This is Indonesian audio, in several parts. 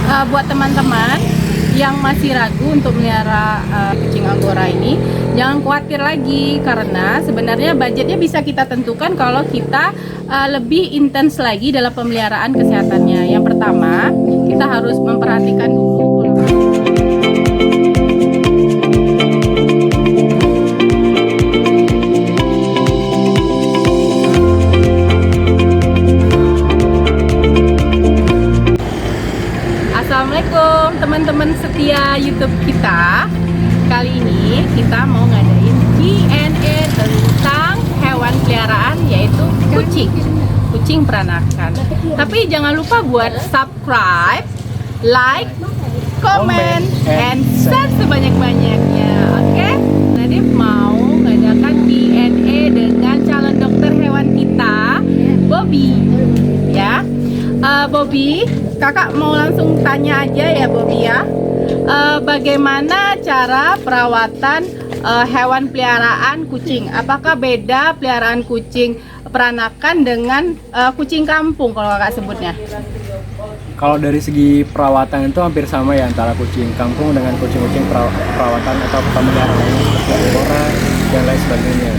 buat teman-teman yang masih ragu untuk melihara kucing Anggora ini, jangan khawatir lagi, karena sebenarnya budgetnya bisa kita tentukan kalau kita lebih intens lagi dalam pemeliharaan kesehatannya. Yang pertama, kita harus memperhatikan dulu Assalamualaikum teman-teman setia YouTube kita. Kali ini kita mau ngadain Q&A tentang hewan peliharaan, yaitu kucing peranakan. Tapi jangan lupa buat subscribe, like, comment, and share sebanyak-banyaknya. Oke? Tadi mau ngadakan Q&A dengan calon dokter hewan kita, Bobby. Ya, Bobby, kakak mau langsung tanya aja ya Bobby ya. Bagaimana cara perawatan hewan peliharaan kucing? Apakah beda peliharaan kucing peranakan dengan kucing kampung kalau kakak sebutnya? Kalau dari segi perawatan itu hampir sama ya antara kucing kampung dengan kucing-kucing perawatan atau pemeliharaan lainnya seperti Anggora dan lain sebagainya.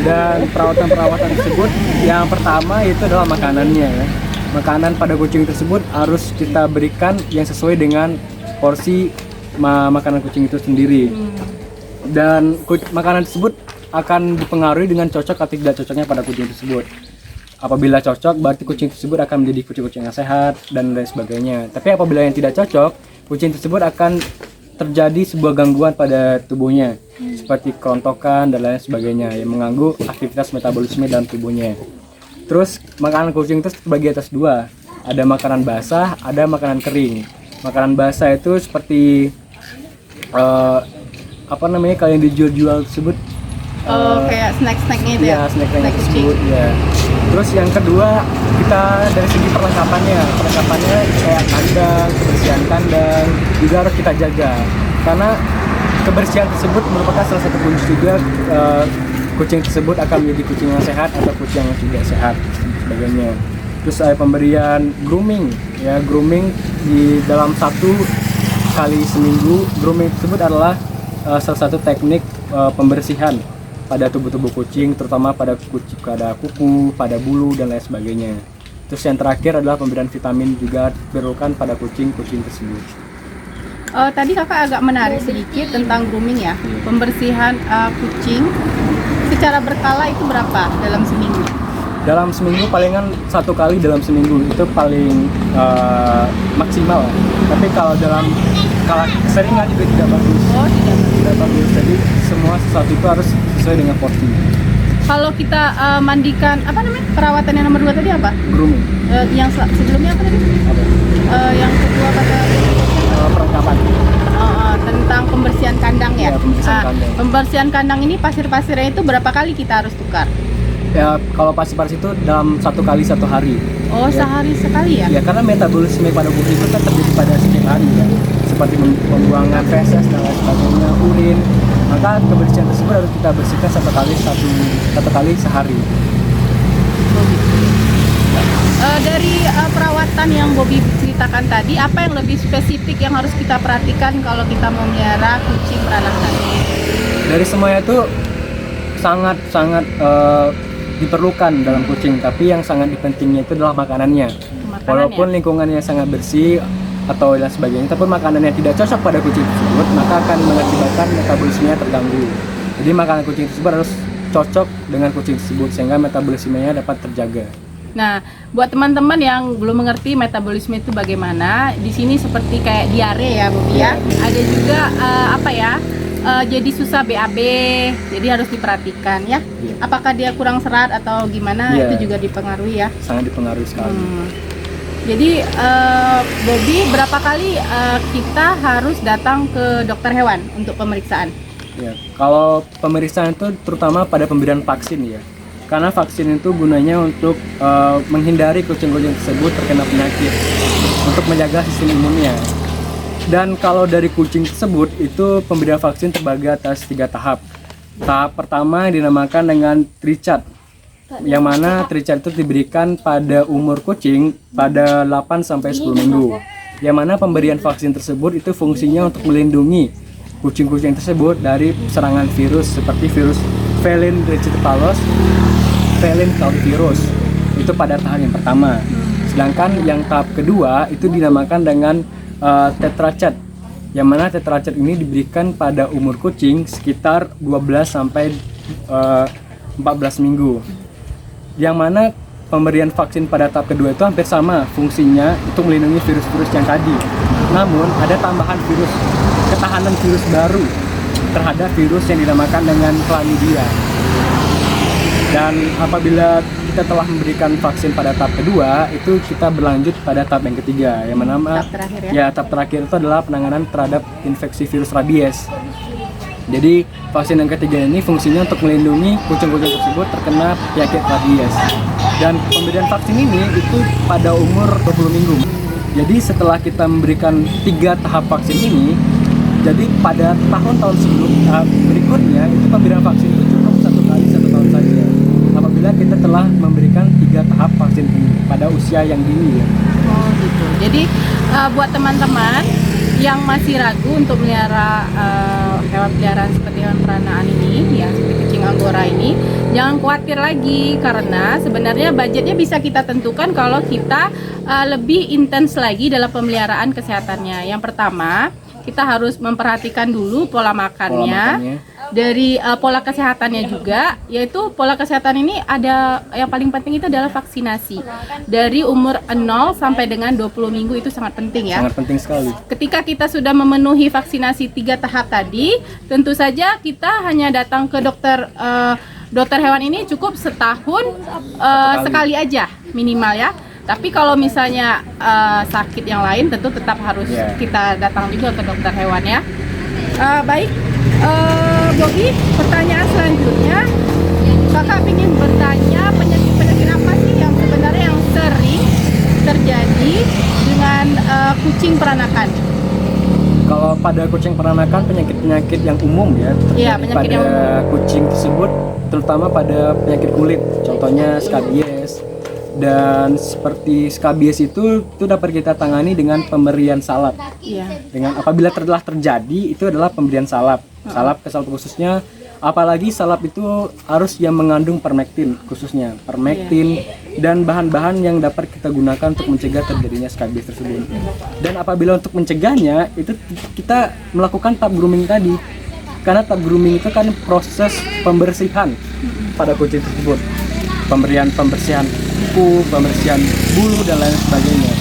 Dan perawatan tersebut yang pertama itu adalah makanannya ya. Makanan pada kucing tersebut harus kita berikan yang sesuai dengan porsi makanan kucing itu sendiri. Dan makanan tersebut akan dipengaruhi dengan cocok atau tidak cocoknya pada kucing tersebut. Apabila cocok, berarti kucing tersebut akan menjadi kucing-kucing yang sehat dan lain sebagainya. Tapi apabila yang tidak cocok, kucing tersebut akan terjadi sebuah gangguan pada tubuhnya, seperti kerontokan dan lain sebagainya yang mengganggu aktivitas metabolisme dalam tubuhnya. Terus makanan kucing itu terbagi atas dua, ada makanan basah, ada makanan kering. Makanan basah itu seperti kalau yang dijual tersebut, kayak snack-snacknya itu ya, snack-snack tersebut ya. Terus yang kedua, kita dari segi perlengkapannya kayak kandang, kebersihan kandang juga harus kita jaga, karena kebersihan tersebut merupakan salah satu kunci juga kucing tersebut akan menjadi kucing yang sehat atau kucing yang tidak sehat sebagainya. Terus pemberian grooming ya, grooming di dalam 1 kali seminggu. Grooming tersebut adalah salah satu teknik pembersihan pada tubuh kucing, terutama pada kuku, pada bulu dan lain sebagainya. Terus yang terakhir adalah pemberian vitamin juga diperlukan pada kucing tersebut. Tadi kakak agak menarik sedikit tentang grooming ya. Pembersihan kucing secara berkala itu berapa dalam seminggu? Dalam seminggu palingan 1 kali dalam seminggu, itu paling maksimal. Tapi kalau dalam keseringan juga tidak bagus. Tidak bagus. Jadi semua sesuatu itu harus sesuai dengan porsi. Kalau kita mandikan, apa namanya, perawatan yang nomor 2 tadi apa? Grooming. Yang sebelumnya apa tadi? Yang kedua kata perlengkapan. Tentang pembersihan kandang ya. Pembersihan kandang ini pasir-pasirnya itu berapa kali kita harus tukar? Ya, kalau pasir-pasir itu dalam 1 kali 1 hari. Oh, ya. Sehari sekali ya? Ya, karena metabolisme pada kucing itu kan terjadi pada setiap hari ya, seperti pembuangan feses dan lain sebagainya, urin. Maka kebersihan tersebut harus kita bersihkan 1 kali sehari. Dari perawatan yang Bobby ceritakan tadi, apa yang lebih spesifik yang harus kita perhatikan kalau kita mau melihara kucing peranakan? Dari semuanya itu sangat diperlukan dalam kucing, tapi yang sangat pentingnya itu adalah makanannya. Walaupun lingkungannya sangat bersih atau lain sebagainya, tapi makanannya tidak cocok pada kucing tersebut, maka akan mengakibatkan metabolismenya terganggu. Jadi makanan kucing tersebut harus cocok dengan kucing tersebut sehingga metabolismenya dapat terjaga. Nah, buat teman-teman yang belum mengerti metabolisme itu bagaimana, di sini seperti kayak diare ya, Bobby ya. Ada juga jadi susah BAB, jadi harus diperhatikan ya. Apakah dia kurang serat atau gimana, itu juga dipengaruhi ya. Sangat dipengaruhi sekali. Jadi Bobby, berapa kali kita harus datang ke dokter hewan untuk pemeriksaan? Ya, kalau pemeriksaan itu terutama pada pemberian vaksin ya. Karena vaksin itu gunanya untuk menghindari kucing-kucing tersebut terkena penyakit, untuk menjaga sistem imunnya. Dan kalau dari kucing tersebut itu pemberian vaksin terbagi atas 3 tahap. Tahap pertama dinamakan dengan tricat, yang mana tricat itu diberikan pada umur kucing pada 8-10 minggu. Yang mana pemberian vaksin tersebut itu fungsinya untuk melindungi kucing-kucing tersebut dari serangan virus seperti virus Felin Rickettsipalos, Felin Clavivirus. Itu pada tahap yang pertama. Sedangkan yang tahap kedua itu dinamakan dengan tetracet. Yang mana tetracet ini diberikan pada umur kucing sekitar 12 sampai 14 minggu. Yang mana pemberian vaksin pada tahap kedua itu hampir sama fungsinya untuk melindungi virus-virus yang tadi. Namun ada tambahan virus, ketahanan virus baru terhadap virus yang dinamakan dengan chlamydia. Dan apabila kita telah memberikan vaksin pada tahap kedua, itu kita berlanjut pada tahap yang ketiga, yang bernama Tahap terakhir ya? tahap terakhir itu adalah penanganan terhadap infeksi virus rabies. Jadi vaksin yang ketiga ini fungsinya untuk melindungi kucing-kucing tersebut terkena penyakit rabies. Dan pemberian vaksin ini itu pada umur 20 minggu. Jadi setelah kita memberikan 3 tahap vaksin ini, jadi pada tahun-tahun berikutnya itu pemberian vaksin itu cukup 1 tahun saja. Apabila kita telah memberikan 3 tahap vaksin ini pada usia yang dini ya. Oh gitu. Jadi buat teman-teman yang masih ragu untuk melihara hewan peliharaan seperti hewan peranaan ini, ya seperti kucing Anggora ini, jangan khawatir lagi karena sebenarnya budgetnya bisa kita tentukan kalau kita lebih intens lagi dalam pemeliharaan kesehatannya. Yang pertama, kita harus memperhatikan dulu pola makannya. Dari pola kesehatannya juga, yaitu pola kesehatan ini ada yang paling penting itu adalah vaksinasi. Dari umur 0 sampai dengan 20 minggu itu sangat penting ya. Sangat penting sekali. Ketika kita sudah memenuhi vaksinasi 3 tahap tadi, tentu saja kita hanya datang ke dokter hewan ini cukup setahun sekali aja minimal ya. Tapi kalau misalnya sakit yang lain tentu tetap harus kita datang juga ke dokter hewan ya. Baik, Bobi, pertanyaan selanjutnya, kakak ingin bertanya penyakit-penyakit apa sih yang sebenarnya yang sering terjadi dengan kucing peranakan? Kalau pada kucing peranakan penyakit-penyakit yang umum ya, terjadi pada kucing tersebut, terutama pada penyakit kulit, contohnya skabies. Dan seperti skabies itu dapat kita tangani dengan pemberian salep. Iya. Dengan apabila telah terjadi itu adalah pemberian salep. Salep khususnya, apalagi salep itu harus yang mengandung permektin khususnya, permektin dan bahan-bahan yang dapat kita gunakan untuk mencegah terjadinya skabies tersebut. Dan apabila untuk mencegahnya itu kita melakukan tahap grooming tadi. Karena tahap grooming itu kan proses pembersihan pada kucing tersebut. Pembersihan kuku, pembersihan bulu dan lain sebagainya.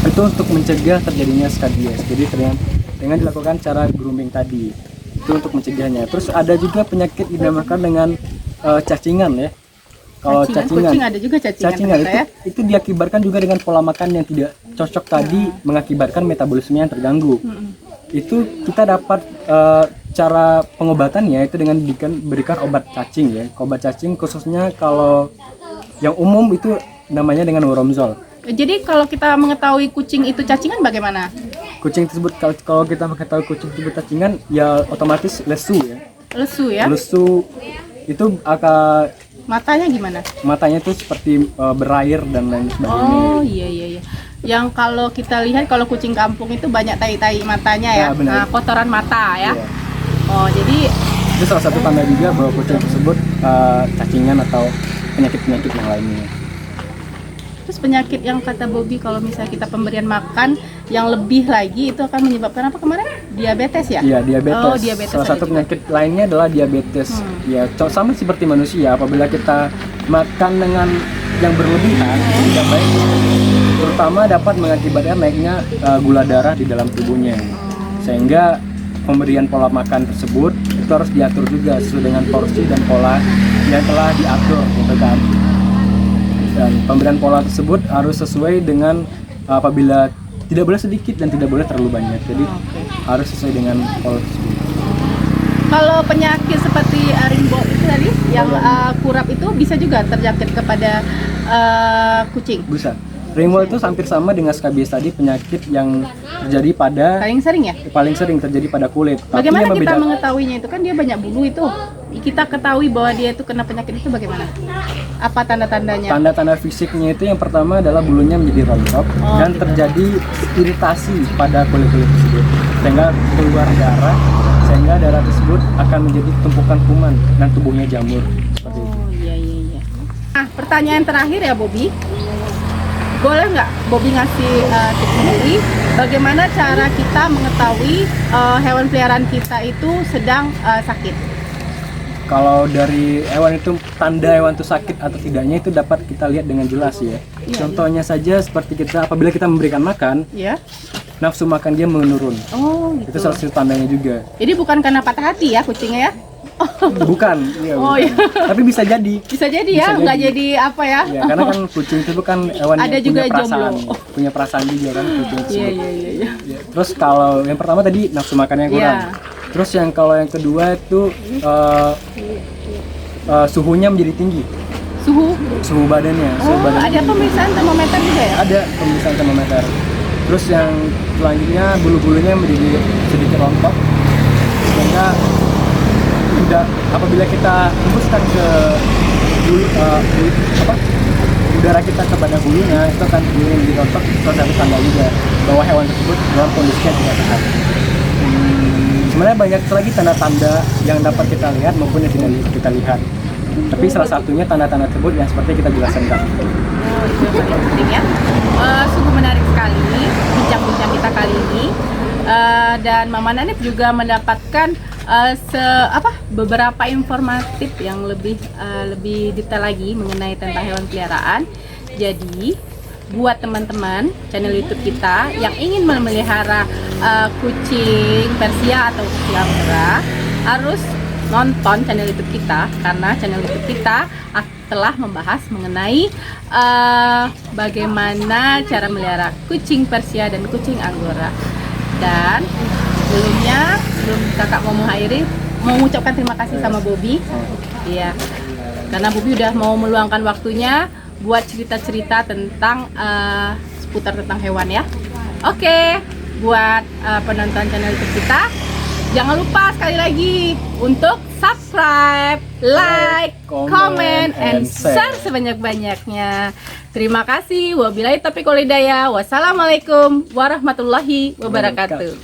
Itu untuk mencegah terjadinya skabies. Jadi dengan dilakukan cara grooming tadi, itu untuk mencegahnya. Terus ada juga penyakit dinamakan dengan cacingan ya. Kalau cacingan, kucing ada juga cacingan itu diakibatkan juga dengan pola makan yang tidak cocok tadi, mengakibatkan metabolisme yang terganggu. Itu kita dapat cara pengobatannya itu dengan berikan obat cacing ya. Obat cacing khususnya kalau yang umum itu namanya dengan Woromzol. Jadi kalau kita mengetahui kucing itu cacingan bagaimana? Kucing tersebut kalau kita mengetahui kucing tersebut cacingan ya otomatis lesu ya. Lesu ya? Lesu itu akan matanya gimana? Matanya itu seperti berair dan lain sebagainya. Oh iya. Yang kalau kita lihat kalau kucing kampung itu banyak tai-tai matanya ya, benar. Kotoran mata ya. Iya. Oh jadi itu salah satu tanda juga bahwa kucing tersebut cacingan atau penyakit-penyakit yang lainnya. Terus penyakit yang kata Bobi kalau misalnya kita pemberian makan yang lebih lagi itu akan menyebabkan apa kemarin? Diabetes ya? Iya, diabetes. Oh, diabetes. Salah satu penyakit lainnya adalah diabetes. Ya, sama seperti manusia, apabila kita makan dengan yang berlebihan, tidak baik, terutama dapat mengakibatkan naiknya gula darah di dalam tubuhnya. Sehingga pemberian pola makan tersebut itu harus diatur juga sesuai dengan porsi dan pola yang telah diatur, gitu kan. Dan pemberian pola tersebut harus sesuai dengan apabila tidak boleh sedikit dan tidak boleh terlalu banyak. Jadi harus sesuai dengan pola tersebut. Kalau penyakit seperti ringbok itu tadi yang kurap itu bisa juga terjangkit kepada kucing. Bisa. ringworm itu hampir sama dengan skabies tadi, penyakit yang terjadi pada paling sering ya. terjadi pada kulit. Bagaimana yang kita mengetahuinya itu, kan dia banyak bulu itu. Kita ketahui bahwa dia itu kena penyakit itu bagaimana? Apa tanda-tandanya? Tanda-tanda fisiknya itu yang pertama adalah bulunya menjadi rontok dan gitu. terjadi iritasi pada kulit-kulit tersebut, sehingga keluar darah, sehingga darah tersebut akan menjadi tumpukan kuman dan tubuhnya jamur seperti itu. Oh iya. Nah, pertanyaan terakhir ya Bobby. Boleh nggak Bobby ngasih tips Bobby bagaimana cara kita mengetahui hewan peliharaan kita itu sedang sakit? Kalau dari hewan itu, tanda hewan itu sakit atau tidaknya itu dapat kita lihat dengan jelas ya. Contohnya saja seperti kita apabila kita memberikan makan, nafsu makan dia menurun. Oh gitu. Itu salah satu tandanya juga. Jadi bukan karena patah hati ya kucingnya ya? Bukan. Oh bukan. iya. Tapi bisa jadi. Bisa jadi ya, nggak jadi apa ya? Ya, karena kan kucing itu kan hewan Ada yang juga punya perasaan, jomblo. punya perasaan juga kan kucing tersebut. Iya. Ya, terus kalau yang pertama tadi nafsu makannya kurang. Terus kalau yang kedua itu suhunya menjadi tinggi. Suhu badannya. Ada pemeriksaan termometer juga ya? Ada pemeriksaan termometer. Terus yang selanjutnya bulu-bulunya menjadi sedikit rontok, sehingga tidak, apabila kita hembuskan ke udara kita kepada bulunya, itu akan bulunya menjadi rontok. Salah satu tanda juga bahwa hewan tersebut dalam kondisi yang tidak sehat. Sebenarnya banyak lagi tanda-tanda yang dapat kita lihat maupun yang tidak kita lihat. Tapi salah satunya tanda-tanda tersebut yang seperti kita jelaskan tadi. Oh, itu yang paling penting ya. Sungguh menarik sekali bincang-bincang kita kali ini. Dan Mama Nanip juga mendapatkan beberapa informatif yang lebih detail lagi mengenai tentang hewan peliharaan. Jadi buat teman-teman channel YouTube kita yang ingin memelihara kucing Persia atau kucing Angora, harus nonton channel YouTube kita, karena channel YouTube kita telah membahas mengenai bagaimana cara melihara kucing Persia dan kucing Angora. Dan sebelum kakak mau mengakhiri, mau mengucapkan terima kasih sama Bobby. Iya, karena Bobby udah mau meluangkan waktunya buat cerita-cerita tentang seputar tentang hewan ya. Oke, buat penonton channel YouTube kita, jangan lupa sekali lagi untuk subscribe, like, comment, and share sebanyak-banyaknya. Terima kasih. Wabillahi taufiq wal hidayah. Wassalamualaikum warahmatullahi wabarakatuh.